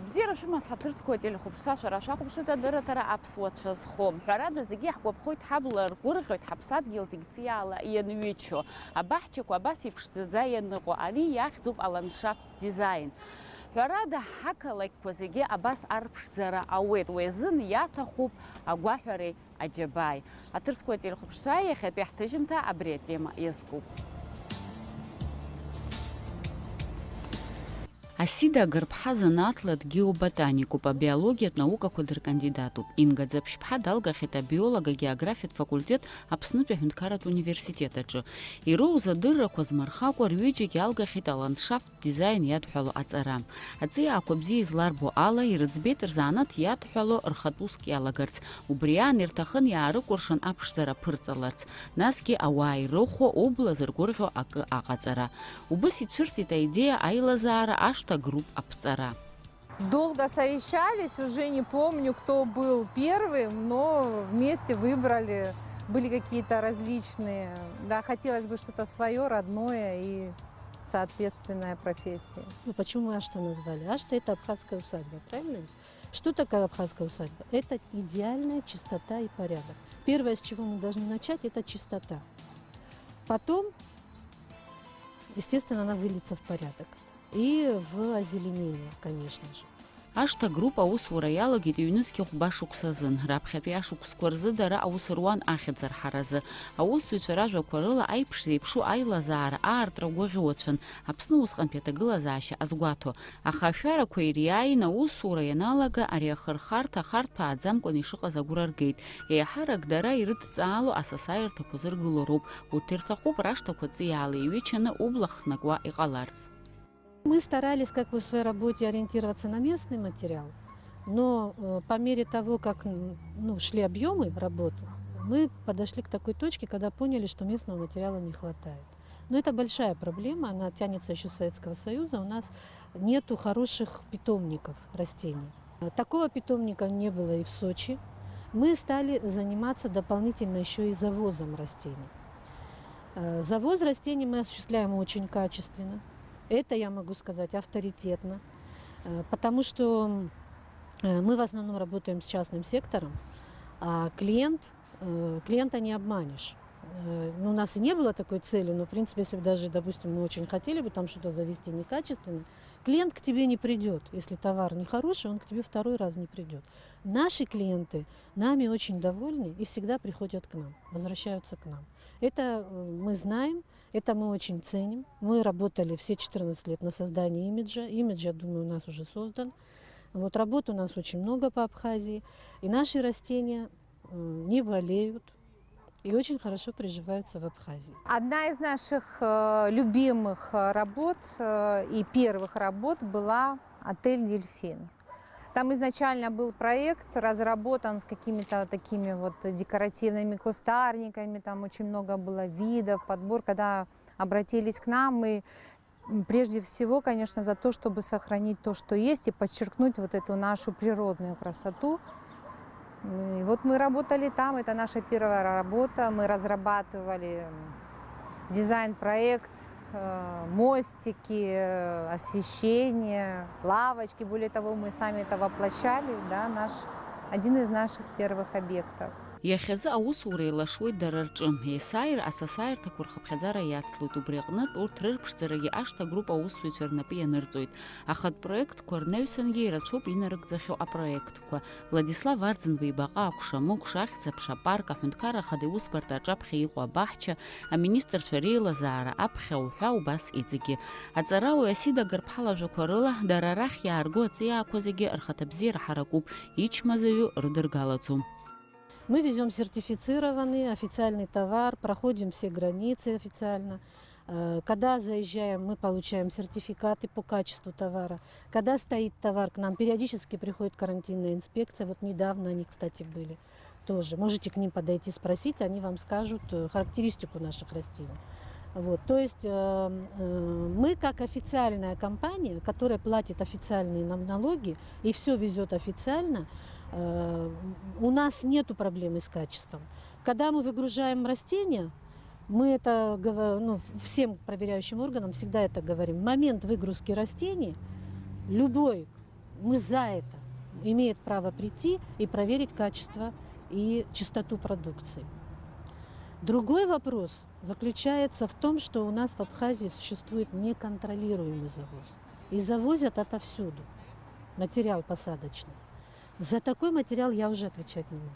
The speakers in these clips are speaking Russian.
Абзира шума сатырское телехупса шараша хупшита дыратара апсуатша схом. Харада зиги хкопхойт хаблар гургойт хапсат гилзигциала янвичо. Абахчику абаси фшцзаянныгу али яхзуб аландшафт дизайн. Харада хакалайк позиги абас арпшзара аует уезын ятахуб агвахари аджабай. Атырское телехупса яхет яхтыжимта абретема язгуб. Асида Гарбха занатлат геоботанику по биологии наука кодер кандидату. Инга Дзапшпха далгахета биолога географит факультет Апснупе Хюнткарат университета джо. И роуза дырра козмархаку рвиджи ялгахета ландшафт дизайн ядхоло ацарам. Аци акобзи изларбо ала и рцбетер занат ядхоло рхатуски алагарц. Убриан иртахан яры куршан апшзара пырцаларц. Наски ауай рохо обла зыргурхо акы агацара. Убыси цуртита идея айлазара ашта групп апцара. Долго совещались, уже не помню, кто был первым, но вместе выбрали. Были какие-то различные. Да, хотелось бы что-то свое, родное и соответственная профессия. Ну, почему мы Ашта назвали? Ашта – это абхазская усадьба, правильно? Что такое абхазская усадьба? Это идеальная чистота и порядок. Первое, с чего мы должны начать, это чистота. Потом, естественно, она выльется в порядок. И в озеленение, конечно же. Ашта группа усураяла гидюнский хубашук сазын. Рабхапяшук скорзы дара аусруан ахидзар харазы. Аусу ичаража корыла айпшрипшу айлазара аартра гогиочын. Апсны усқан петагылазаща азгуато. Ахашара куириаина усураяналага ариахырхарта хартпа адзамкон ишыqa загураргейт. Яхарак дара ирыдцаалу асасайрта кузыргылоруп. Утиртахуп рашта куцияла ивичаны ублахнагва иqalarц. Мы старались как бы в своей работе ориентироваться на местный материал, но по мере того, как шли объемы работы, мы подошли к такой точке, когда поняли, что местного материала не хватает. Но это большая проблема, она тянется еще с Советского Союза. У нас нету хороших питомников растений. Такого питомника не было и в Сочи. Мы стали заниматься дополнительно еще и завозом растений. Завоз растений мы осуществляем очень качественно. Это, я могу сказать, авторитетно, потому что мы в основном работаем с частным сектором, а клиента не обманешь. У нас и не было такой цели, но, в принципе, если бы даже, допустим, мы очень хотели бы там что-то завести некачественно, клиент к тебе не придет. Если товар нехороший, он к тебе второй раз не придет. Наши клиенты нами очень довольны и всегда приходят к нам, возвращаются к нам. Это мы знаем, это мы очень ценим. Мы работали все 14 лет на создании имиджа. Имидж, я думаю, у нас уже создан. Вот, работ у нас очень много по Абхазии. И наши растения не болеют и очень хорошо приживаются в Абхазии. Одна из наших любимых работ и первых работ была отель «Дельфин». Там изначально был проект разработан с какими-то такими вот декоративными кустарниками, там очень много было видов, подбор. Когда обратились к нам, мы прежде всего, конечно, за то, чтобы сохранить то, что есть, и подчеркнуть вот эту нашу природную красоту. И вот мы работали там, это наша первая работа, мы разрабатывали дизайн-проект, мостики, освещение, лавочки. Более того, мы сами это воплощали, да, один из наших первых объектов. Яхеза аусуре лашуй дарарчым. Есайр асасайр такурхабхазара яцлут убрегнат уртрырпшцераги ашта группа аусуй чернапия нырцует. Ахат проект корнеусенги рачоп инарыкзахё апроектку. Владислав Вардзин вейбаға акушамук шахиса пшапарка хунткара хадеус партачапхи иқуа бахча, а министр Шарила Зара апхя уха убас идзиги. Ацарау Асида Гарбхала жокорыла дарарах ярго ция козиги архатабзир харакуб ичмазаю рудыргалацум. Мы везем сертифицированный официальный товар, проходим все границы официально. Когда заезжаем, мы получаем сертификаты по качеству товара. Когда стоит товар, к нам периодически приходит карантинная инспекция. Вот недавно они, кстати, были тоже. Можете к ним подойти, спросить, они вам скажут характеристику наших растений. Вот, то есть мы как официальная компания, которая платит официальные нам налоги и все везет официально, у нас нет проблемы с качеством. Когда мы выгружаем растения, мы это всем проверяющим органам всегда это говорим. В момент выгрузки растений любой мы за это. Имеет право прийти и проверить качество и чистоту продукции. Другой вопрос заключается в том, что у нас в Абхазии существует неконтролируемый завоз. И завозят отовсюду материал посадочный. За такой материал я уже отвечать не могу.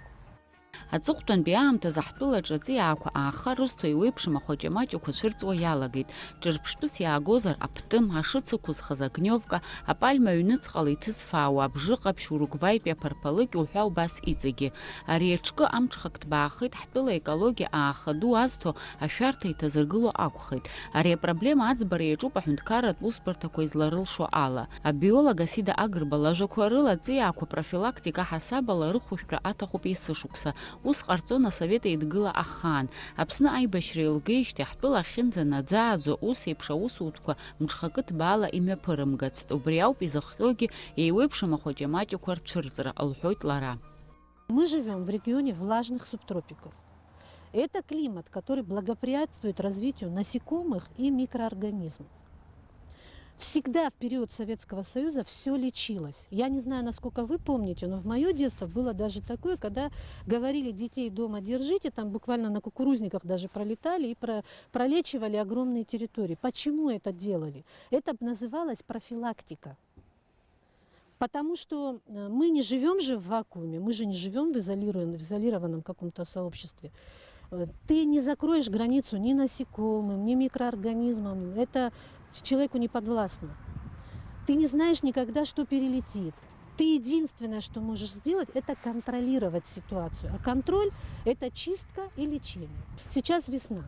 Аҵыхәтәан аамҭазы ҳтәылаҿ аҵиаақәа аахарысҭо еиуеиԥшым ахәаҷамаҷақәа цәырҵуа иалагеит. Ҿырԥштәыс иаагозар аԥтым, ашыцықәызхаз агниовка, апальма аҩныҵҟала иҭызфаауа абжыҟаԥшь, уругваитәи аԥарԥалыкьа уҳәа убас иҵегьы. Ари аҿкы амҽхак ҭбаахеит, ҳтәыла аекологиа ааха ду азҭо ашәарҭа иҭазыргыло акәхеит. Ари апроблема аӡбара иаҿуп аҳәынҭқарратә усбарҭақәа изларылшо ала. Абиолог Асида Агрба лажәақәа рыла аҵиаақәа профилактика ҳасабала рыхәышәтәра аҭахуп есышықәса. Ус ҟарҵон асовет еидгыла ахаан. Аԥсны аибашьра еилгеижьҭеи ҳтәыла ахьынӡанаӡааӡо ус еиԥш аусутәқәа мҽхакы ҭбаала имҩаԥырымгацт. Убри ауп изыхҟьогьы еиуеиԥшым ахәаҷамаҷақәа рцәырҵра, лҳәоит лара. Мы живем в регионе влажных субтропиков. Это климат, который благоприятствует развитию насекомых и микроорганизмов. Всегда в период Советского Союза все лечилось. Я не знаю, насколько вы помните, но в мое детство было даже такое, когда говорили: детей дома держите, там буквально на кукурузниках даже пролетали и пролечивали огромные территории. Почему это делали? Это называлось профилактика. Потому что мы не живем же в вакууме, мы же не живем в изолированном каком-то сообществе. Ты не закроешь границу ни насекомым, ни микроорганизмам. Это человеку не подвластно. Ты не знаешь никогда, что перелетит. Ты единственное, что можешь сделать, это контролировать ситуацию. А контроль – это чистка и лечение. Сейчас весна.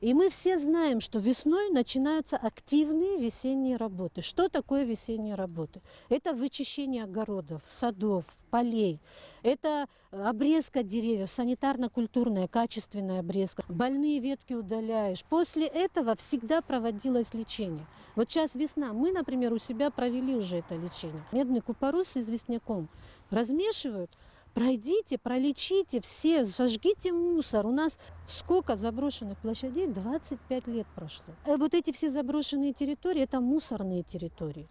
И мы все знаем, что весной начинаются активные весенние работы. Что такое весенние работы? Это вычищение огородов, садов, полей. Это обрезка деревьев, санитарно-культурная, качественная обрезка. Больные ветки удаляешь. После этого всегда проводилось лечение. Вот сейчас весна. Мы, например, у себя провели уже это лечение. Медный купорос с известняком размешивают. Пройдите, пролечите все, сожгите мусор. У нас сколько заброшенных площадей? 25 лет прошло. Вот эти все заброшенные территории – это мусорные территории.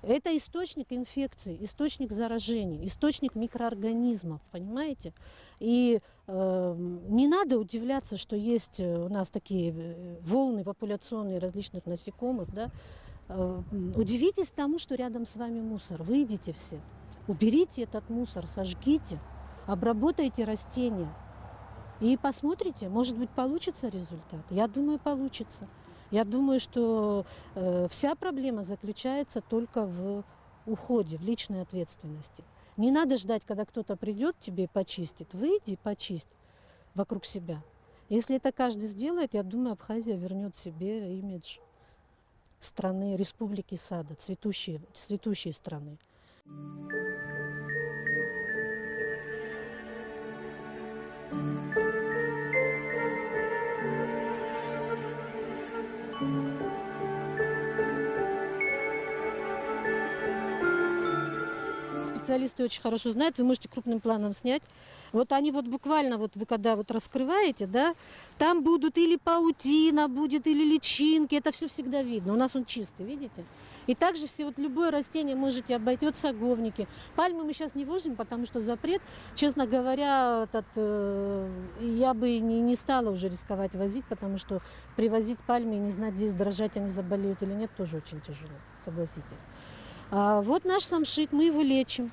Это источник инфекций, источник заражений, источник микроорганизмов, понимаете? И не надо удивляться, что есть у нас такие волны популяционные различных насекомых. Да? Удивитесь тому, что рядом с вами мусор. Выйдите все. Уберите этот мусор, сожгите, обработайте растения и посмотрите, может быть, получится результат. Я думаю, получится. Я думаю, что вся проблема заключается только в уходе, в личной ответственности. Не надо ждать, когда кто-то придет тебе и почистит. Выйди и почисть вокруг себя. Если это каждый сделает, я думаю, Абхазия вернет себе имидж страны, республики сада, цветущей страны. Специалисты очень хорошо знают, вы можете крупным планом снять. Вот они вот буквально, вот вы когда вот раскрываете, да, там будут или паутина будет, или личинки, это все всегда видно. У нас он чистый, видите? И также все вот любое растение можете обойти, вот саговники. Пальмы мы сейчас не возим, потому что запрет. Честно говоря, я бы не стала уже рисковать возить, потому что привозить пальмы и не знать, здесь дрожать они заболеют или нет, тоже очень тяжело, согласитесь. А вот наш самшит, мы его лечим.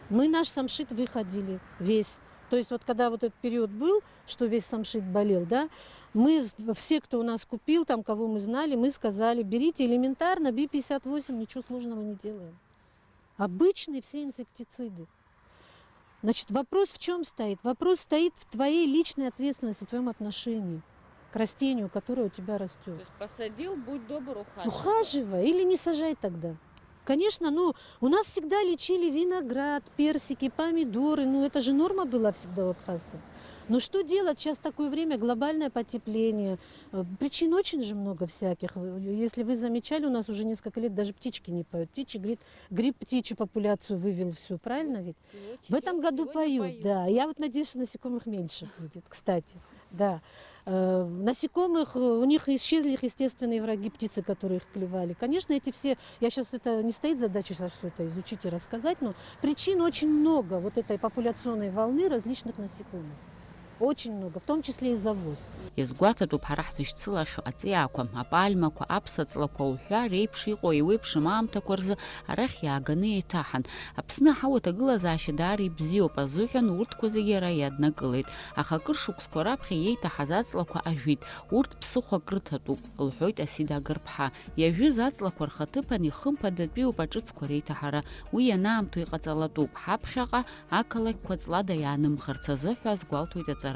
Мы наш самшит выходили весь. То есть вот когда вот этот период был, что весь самшит болел, да, мы все, кто у нас купил, там, кого мы знали, мы сказали: берите элементарно Би-58, ничего сложного не делаем. Обычные все инсектициды. Значит, вопрос в чем стоит? Вопрос стоит в твоей личной ответственности, в твоем отношении к растению, которое у тебя растет. То есть посадил, будь добр, ухаживай. Ухаживай или не сажай тогда. Конечно, у нас всегда лечили виноград, персики, помидоры. Это же норма была всегда в Абхазии. Но что делать? Сейчас такое время, глобальное потепление. Причин очень же много всяких. Если вы замечали, у нас уже несколько лет даже птички не поют. Гриб птичью популяцию вывел всю, правильно ведь? В этом году поют, да. Я вот надеюсь, что насекомых меньше будет, кстати. Да. Насекомых, у них исчезли их естественные враги, птицы, которые их клевали. Конечно, эти все, я сейчас, это не стоит задача сейчас все это изучить и рассказать, но причин очень много вот этой популяционной волны различных насекомых. Очень много, в том числе и завоз. Изгәаҭатәуп ҳара ҳзышьцылахьоу аҵиаақәа, апальмақәа, аԥсаҵлақәа уҳәа реиԥш иҟоу еиуеиԥшым аамҭақәа рзы арахь иааганы еиҭаҳан. Аԥсны аҳауа аҭагылазаашьа даара ибзиоуп азыҳәан урҭқәа зегьы иара иаднакылеит. Аха акыр шықәсқәа раԥхьа иеиҭаҳаз аҵлақәа ажәит. Урҭ ԥсыхәак рыҭатәуп, лҳәоит Асида Агырԥҳа. Иажәыз аҵлақәа рхаҭыԥан ихымԥадатәиуп аҿыцқәа реиҭаҳара. Уи ианаамҭоу иҟаҵалатәуп. Ҳаԥхьаҟа ақалақьқәа ҵлада иаанымхарц азыҳәа азгәалҭоит аҵарауаҩ.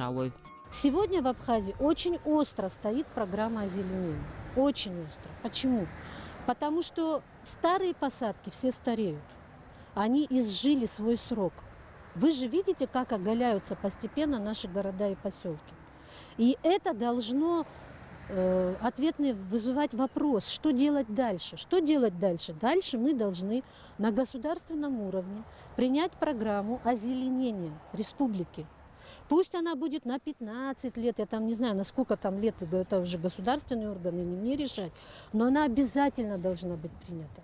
Сегодня в Абхазии очень остро стоит программа озеленения. Очень остро. Почему? Потому что старые посадки все стареют. Они изжили свой срок. Вы же видите, как оголяются постепенно наши города и поселки. И это должно ответный вызывать вопрос, что делать дальше. Что делать дальше? Дальше мы должны на государственном уровне принять программу озеленения республики. Пусть она будет на 15 лет, я там не знаю, на сколько там лет, это уже государственные органы, не мне решать, но она обязательно должна быть принята.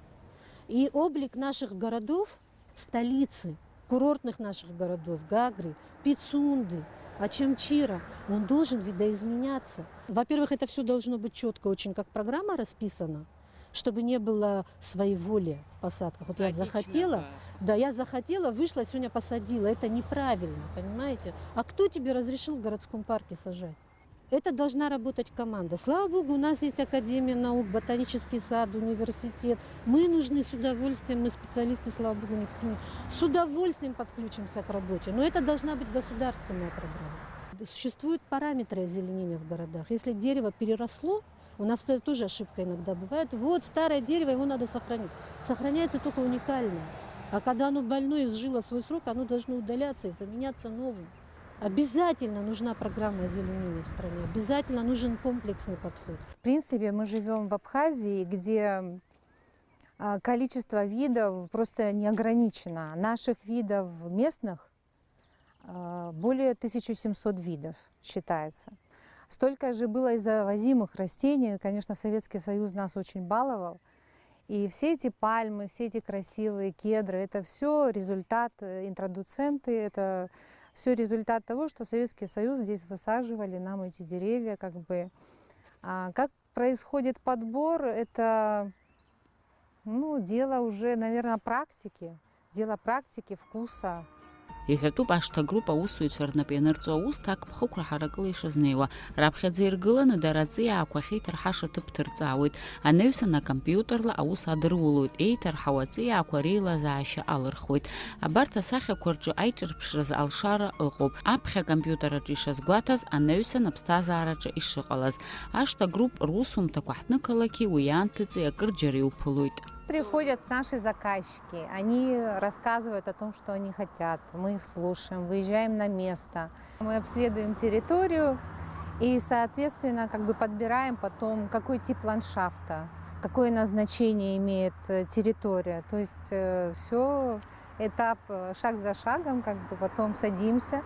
И облик наших городов, столицы, курортных наших городов, Гагры, Пицунды, Ачамчира, он должен видоизменяться. Во-первых, это все должно быть четко очень, как программа расписана, чтобы не было своеволия в посадках. Вот я захотела, я захотела, вышла, сегодня посадила. Это неправильно, понимаете? А кто тебе разрешил в городском парке сажать? Это должна работать команда. Слава богу, у нас есть Академия наук, ботанический сад, университет. Мы нужны с удовольствием, мы специалисты, слава богу, с удовольствием подключимся к работе. Но это должна быть государственная программа. Существуют параметры озеленения в городах. Если дерево переросло, у нас это тоже ошибка иногда бывает. Вот старое дерево, его надо сохранить. Сохраняется только уникальное. А когда оно больное, изжило свой срок, оно должно удаляться и заменяться новым. Обязательно нужна программа озеленения в стране. Обязательно нужен комплексный подход. В принципе, мы живем в Абхазии, где количество видов просто не ограничено. Наших видов местных более 1700 видов считается. Столько же было и завозимых растений. Конечно, Советский Союз нас очень баловал. И все эти пальмы, все эти красивые кедры, это все результат, интродуценты, это все результат того, что Советский Союз здесь высаживали нам эти деревья. Как происходит подбор, это дело уже, наверное, практики, вкуса. Иҳәатәуп ашҭа-груп аусзуҩцәа рнап ианырҵо аус ҭакԥхықәра ҳаракыла ишазнеиуа. Раԥхьаӡа иргыланы дара аҵиаақәа ахьеиҭарҳаша ҭыԥ ҭырҵаауеит. Анаҩсан акомпиутерла аус адырулоит. Еиҭарҳауа аҵиаақәа реилазаашьа алырхуеит. Абарҭ асахьақәа рҿы аиҿырԥшразы алшара ыҟоуп. Аԥхьа акомпиутeraҿы ишазгәаҭаз, анаҩсан аԥсҭазаараҿы ишыҟалаз. Ашҭа-груп русумҭақәа ҳҭнықалақьи уи аамҭыҵи акырџьара иуԥылоит. Приходят наши заказчики, они рассказывают о том, что они хотят, мы их слушаем, выезжаем на место, мы обследуем территорию и, соответственно, подбираем потом, какой тип ландшафта, какое назначение имеет территория. То есть все, этап шаг за шагом, потом садимся.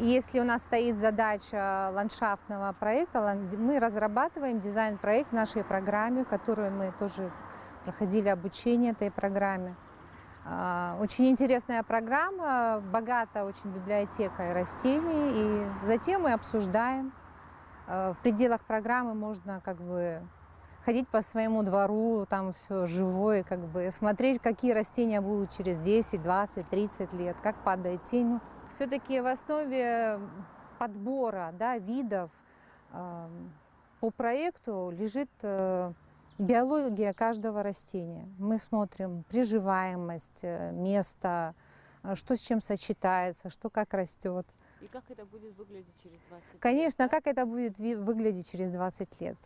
Если у нас стоит задача ландшафтного проекта, мы разрабатываем дизайн-проект в нашей программе, в которой мы тоже проходили обучение этой программе. Очень интересная программа, богата очень библиотекой растений. И затем мы обсуждаем. В пределах программы можно ходить по своему двору, там все живое, смотреть, какие растения будут через 10, 20, 30 лет, как падает тень. Все-таки в основе подбора видов по проекту лежит биология каждого растения. Мы смотрим приживаемость, место, что с чем сочетается, что как растет. И как это будет выглядеть через 20 лет? Конечно, как это будет выглядеть через 20 лет.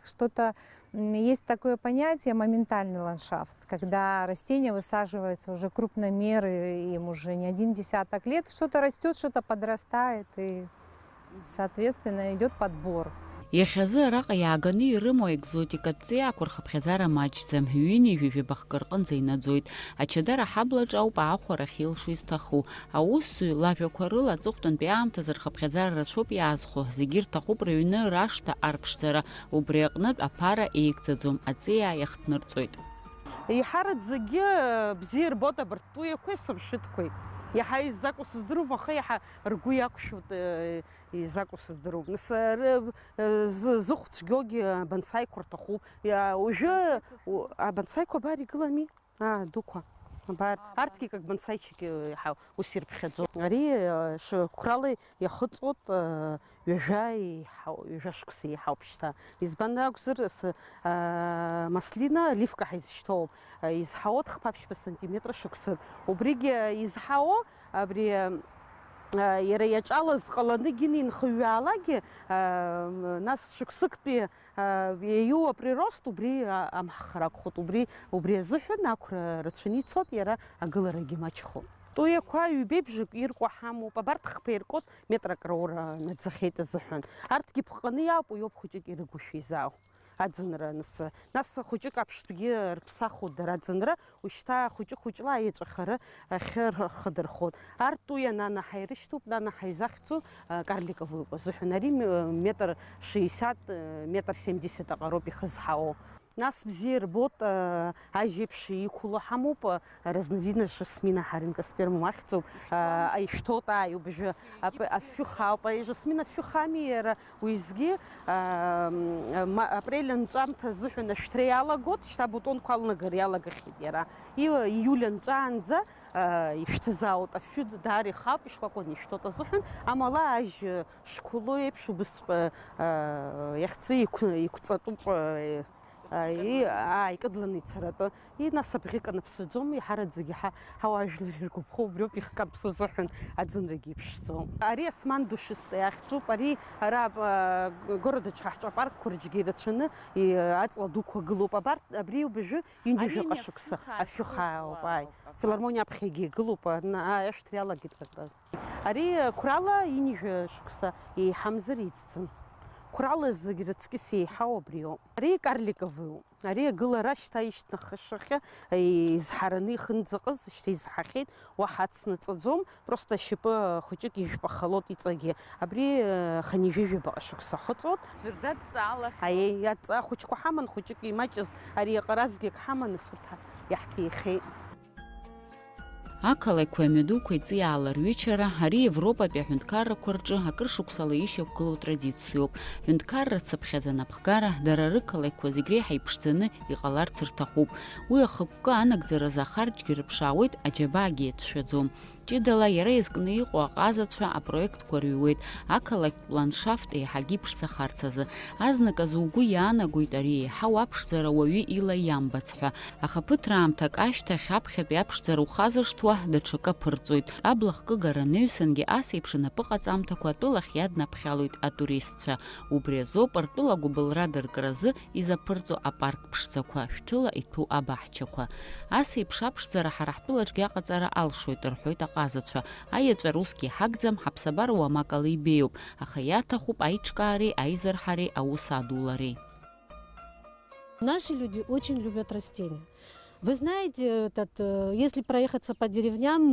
Есть такое понятие моментальный ландшафт, когда растения высаживаются уже крупномеры, им уже не 1 десяток лет, что-то растет, что-то подрастает, и, соответственно, идет подбор. Иахьазы араҟа иааганы ирымоу аекзотикатә ҵиаақәа рхыԥхьаӡара маҷӡам, ҩынҩажәи жәибахк рҟынӡа инаӡоит. Ачадара аҳаблаҿ ауп аахәарахь илшо изҭаху. Аусзуҩ лажәақәа рыла аҵыхәтәантәи аамҭазы рхыԥхьаӡара рацәоуп иаазхо. Зегьы рҭахуп рыҩны рашҭа арԥшӡара. Убри аҟнытә аԥара еигӡаӡом, аҵиаа иахҭнырҵоит. Иҳарат зегьы бзиа ирбот абарҭтәыҩақәеи сымшыҭқәеи. Иаҳа изакәу сыздырам, аха иаҳа ргәы иақәшәоит изакәу сыздырам. Нас зыхәцәгьоугьы абансаиқәа рҭахуп. Уажәы абансаиқәа абар игылами, дуқәа. Арҭгьы как бонсайчики иаҳа ус ирԥхьаӡом. Ари қәрала иахыҵуеит ҩажәа шықәса иаҳауп шьҭа. Избан акәзар маслина ливка ҳаизшьҭоуп. Изҳауоит хԥаԥшьба сантиметр шықәсык. Убригьы изҳауо абри иара иаҿалаз ҟаланыгьы инхыҩаалагьы нас шықәсыктәи иаиу априрост убри амҳхара акәхоит. Убри азыҳәан ақәра рацәаны ицоит, иара агыларагьы маҷхоит. Туиақәа ҩбеибжак иркуа ҳамоуп. Абарҭ хԥа иркуеит метрак раура наӡахьеит азыҳәан. Арҭгьы ԥҟаны иаауп, уиоуп хәыҷык ирыгушәа изаау. Аӡынра нас хәыҷык аԥштәгьы рԥсахуа дара аӡынра, уажәшьҭа хәыҷы-хәыҷла аиҿахара ахьырхадырхоит. Арҭ туиа нанаҳа ирышьҭоуп, нанаҳа изахьӡу карликовыҩуп азыҳәан. Ари метр 60, метр 70 аҟароуп ихызҳауоу. Нас бзиа ирбот ажьеиԥш иқәло ҳамоуп, разновидность жасмина ҳаринка спермум ахьӡуп, аишәҭоит ааиуп, афҩы хаауп. Ажасмин афҩы хами, иара уеизгьы апрель анҵәамҭа азыҳәан ашәҭра иалагоит, шьҭа абутонқәа алнагара иалагахьеит иара. Ииуль анҵәаанӡа ишәҭызаауеит, афҩы даара ихауп, ишкәакәаны ишәҭоит азыҳәан, амала ажь шқәыло еиԥш убысҟа иахьӡы иқәҵатәуп. Икыдланы ицаратәы. Нас абӷьы канаԥсаӡом, иҳарат зегьы ҳауаажәлар иргәаԥхо, убриоуп ихкамԥсо азыҳәан аӡынрагьы иԥшӡом. Ари асман душиста иахьӡуп, ари ара городаҿ ҳаҳҿа апаркқәа рҿгьы ирацәаны аҵла дуқәа гылоуп. Абри убажәы ҩынҩажәаҟа шықәса афҩы хаауп. Филармониа аԥхьагьы игылоуп, ашәҭра иалагеит какраз. Ари қәрала ҩынҩажәа шықәса еиҳамзар иӡӡам. Қәрала зегьы рыцкьыс еиҳау абриоуп. Ари карликовыҩуп. Ари агылара шьҭа ишьҭнахышахьы изҳараны ихынӡаҟыз шьҭа изҳахьеит, уаҳа ацнаҵаӡом, просто ашьапы хәыҷык ижәпахалоит иҵагьы. Абри ханижәижәабаҟа шықәса ахыҵуеит. Ахәыҷқәа ҳаман, хәыҷык имаҷыз ари аҟаразгьы ҳаман, нас урҭ иаҳҭихеит. Ақалақьқәеи амҩадуқәеи ҵиаала рҩычара, ари Европатәи аҳәынҭқаррақәа рҿы акыршықәсала ишьақәгылоу традициоуп. Ҳәынҭқарра цыԥхьаӡа напхгара, дара рықалақьқәа зегь реиҳа иԥшӡаны иҟаларц рҭахуп. Уи ахықәкы анагӡаразы ахарџьгьы рыԥшаауеит, аџьабаагьы иацәшәаӡом. Ҷыдала иара изкны иҟоу аҟазацәа апроектқәа рыҩуеит, ақалақьтә ландшафт еиҳагьы иԥшӡахарц азы. Азныказы угәы иаанагоит ари еиҳау аԥшӡара уаҩы ила иамбац ҳәа. Аха ԥыҭраамҭак ашьҭахь аԥхьатәи аԥшӡара ухазыршҭуа даҽакы аԥырҵоит. Аблахкыгара анаҩсангьы ас еиԥш инапыҟаҵамҭақәа атәылахь иаднаԥхьалоит атуристцәа. Убри азоуп ртәыла гәыбылра дыркразы изаԥырҵо апарк ԥшӡақәа, шәҭыла иҭәу абаҳчақәа. Ас еиԥш аԥшӡара ҳара ҳтәылаҿгьы аҟаҵара алшоит, рҳәоит аҟазацәа. Аиаҵәара усгьы иҳагӡам, ҳаԥсабара уамакала ибеиоуп, аха иаҭахуп аиҿкаареи, аизырҳареи, аус адулареи. Наши люди очень любят растения. Вы знаете, если проехаться по деревням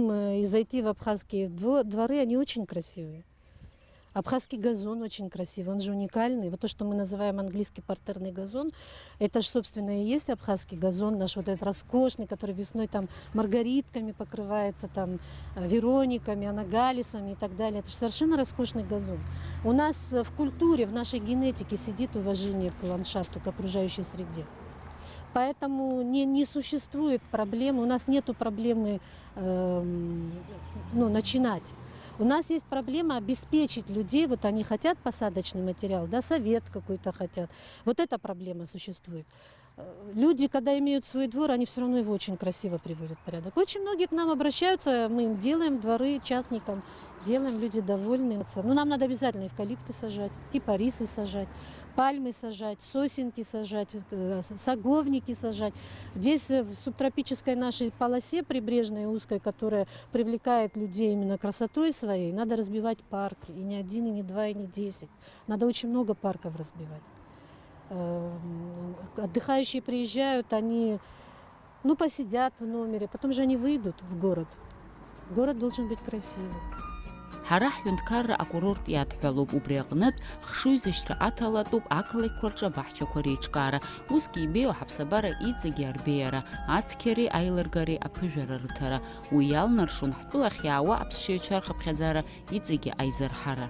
и зайти в абхазские дворы, они очень красивые. Абхазский газон очень красивый, он же уникальный. Вот то, что мы называем английский партерный газон, это же, собственно, и есть абхазский газон, наш вот этот роскошный, который весной там маргаритками покрывается, там верониками, анагалисами и так далее. Это же совершенно роскошный газон. У нас в культуре, в нашей генетике сидит уважение к ландшафту, к окружающей среде. Поэтому не существует проблемы, у нас нет проблемы начинать. У нас есть проблема обеспечить людей, вот они хотят посадочный материал, да, совет какой-то хотят. Вот эта проблема существует. Люди, когда имеют свой двор, они все равно его очень красиво приводят в порядок. Очень многие к нам обращаются, мы им делаем дворы частникам, делаем, люди довольны. Ну, нам надо обязательно эвкалипты сажать, кипарисы сажать, пальмы сажать, сосенки сажать, саговники сажать. Здесь в субтропической нашей полосе прибрежной узкой, которая привлекает людей именно красотой своей, надо разбивать парки. И не один, и не два, и не 10. Надо очень много парков разбивать. Отдыхающие приезжают, они посидят в номере, потом же они выйдут в город. Город должен быть красивым. Ҳара ҳҳәынҭқарра акурорт иадҳәалоуп, убри аҟнытә хшыҩзышьҭра аҭалатәуп ақалақьқәа рҿы абаҳчақәа реиҿкаара. Усгьы ибеиоу ҳаԥсабара иҵегьы арбеиара, ацқьареи аилыргареи аԥыжәара рыҭара. Уи иалнаршон ҳтәылахь иаауа аԥсшьаҩцәа рхыԥхьаӡара иҵегьы аизырҳара.